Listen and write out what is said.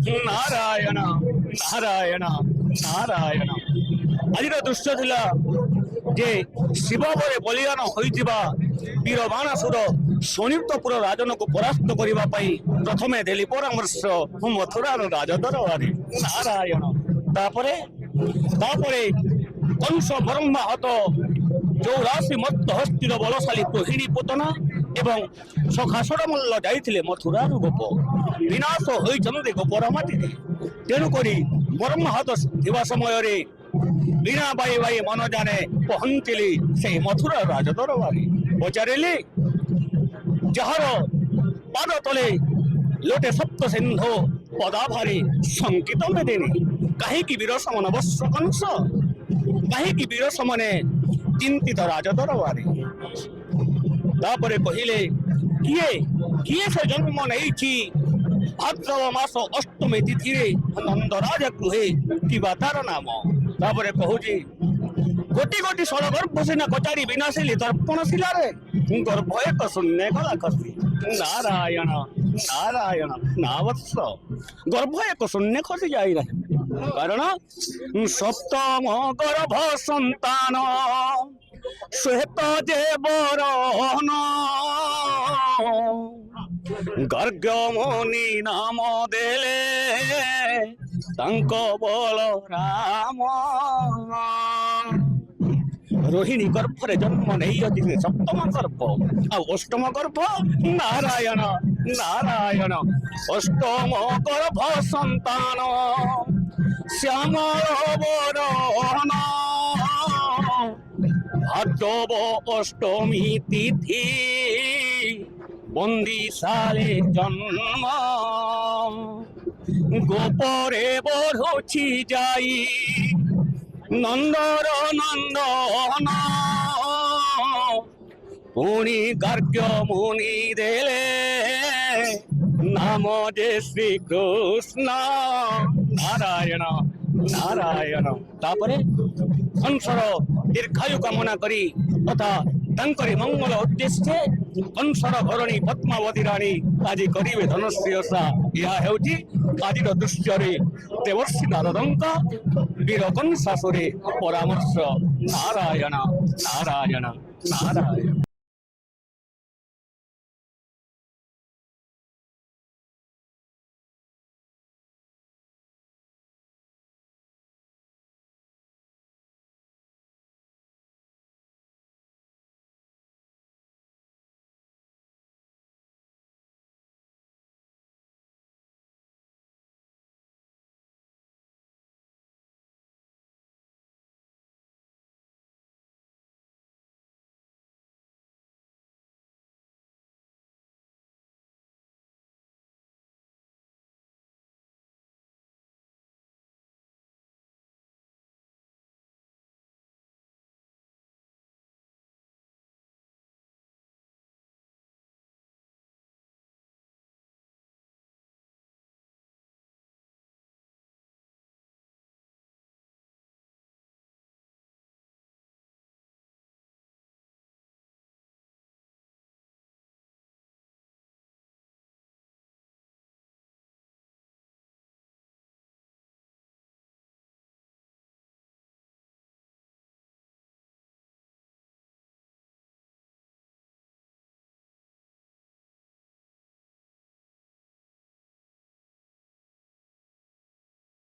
ନାରାୟଣ ନାରାୟଣ ନାରାୟଣ। ଆଜିର ଦୃଶ୍ୟ ଥିଲା ଯେ ଶିବ ପରେ ବଳିଦାନ ହୋଇଥିବା ବୀର ବାଣାସୁର ଶୋଣିତପୁର ରାଜନକୁ ପରାସ୍ତ କରିବା ପାଇଁ ପ୍ରଥମେ ଦେଲି ପରାମର୍ଶ ମଥୁରାର ରାଜଦରବାରେ। ନାରାୟଣ। ତାପରେ କଂସ ବ୍ରହ୍ମାହତ 84 ମତ୍ତ ହସ୍ତିର ବଳଶାଳୀ ରୋହିଣୀ ପୋତନା ଏବଂ ସଖାସୁର ମଲ୍ଲ ଯାଇଥିଲେ ମଥୁରାରୁ ଗୋପ ବିନାଶ ହୋଇଛନ୍ତି ଗୋପର ମାଟିରେ। ତେଣୁକରି ବ୍ରହ୍ମାହତ ଥିବା ସମୟରେ ବୀଣା ବାଇ ବାଇ ମନ ଜାଣେ ପହଞ୍ଚିଲି ସେହି ମଥୁରା ରାଜଦରବାରେ। ପଚାରିଲି ଯାହାର ପାଦ ତଳେ ଲୋଟେ ସପ୍ତ ସିନ୍ଧୁ ପଦାଭାରେ ଶଙ୍କିତ ମେଦିନୀ, କାହିଁକି ବୀର ସମନ ବତ୍ସ କଂସ, କାହିଁକି ବୀର ସମନେ ଚିନ୍ତିତ ରାଜଦରବାରେ। ତାପରେ କହିଲେ କିଏ କିଏ ସେ ଜନ୍ମ ନେଇଛି ଭାଦ୍ରବ ମାସ ଅଷ୍ଟମୀ ତିଥିରେ ନନ୍ଦରାଜ ଗୃହେ ଥିବା ତାର ନାମ। ତାପରେ କହୁଛି ଗୋଟି ଗୋଟି ଷଡ଼ଗର୍ଭ ସିନା କଚାରି ବିନାଶିଲି ତର୍ପଣ ଶିଳାରେ, ଗର୍ଭ ଏକ ଶୂନ୍ୟ ଗଲା ଖସି। ନାରାୟଣ ନାରାୟଣ। ନା ବତ୍ସ, ଗର୍ଭ ଏକ ଶୂନ୍ୟ ଖସି ଯାଇନାହିଁ, କାରଣ ସପ୍ତମ ଗର୍ଭ ସନ୍ତାନ ଶ୍ଵେତ ଯେ ବରନ ଗର୍ଗମୁନି ନାମ ଦେଲେ ତାଙ୍କ ବଳରାମ। ରୋହିଣୀ ଗର୍ଭରେ ଜନ୍ମ ନେଇଅଛି ସପ୍ତମ ଗର୍ଭ, ଆଉ ଅଷ୍ଟମ ଗର୍ଭ ନାରାୟଣ ନାରାୟଣ। ଅଷ୍ଟମ ଗର୍ଭ ସନ୍ତାନ ଶ୍ୟାମଳ ବରନ ଭାଦ୍ରବ ଅଷ୍ଟମୀ ତିଥି ବନ୍ଦିଶାଳେ ଜନ୍ମ। ଗୋପରେ ବଢୁଛି ଯାଇ ନନ୍ଦର ନନ୍ଦନ, ପୁଣି ଗାର୍ଗ୍ୟ ମୁନି ଦେଲେ ନାମ ଯେ ଶ୍ରୀକୃଷ୍ଣ। ନାରାୟଣ ନାରାୟଣ। ତାପରେ କଂସର ଦୀର୍ଘାୟୁ କାମନା କରି ତଥା ତାଙ୍କରି ମଙ୍ଗଳ ଉଦ୍ଦେଶ୍ୟ କଂସର ଘରଣୀ ପଦ୍ମାବତୀ ରାଣୀ ଆଜି କରିବେ ଧନଶ୍ରୀ ଓଷା। ଏହା ହେଉଛି ଆଜିର ଦୃଶ୍ୟରେ ଦେବର୍ଷି ନାରଦଙ୍କ ବୀର କଂସାସୁରେ ପରାମର୍ଶ। ନାରାୟଣ ନାରାୟଣ ନାରାୟଣ।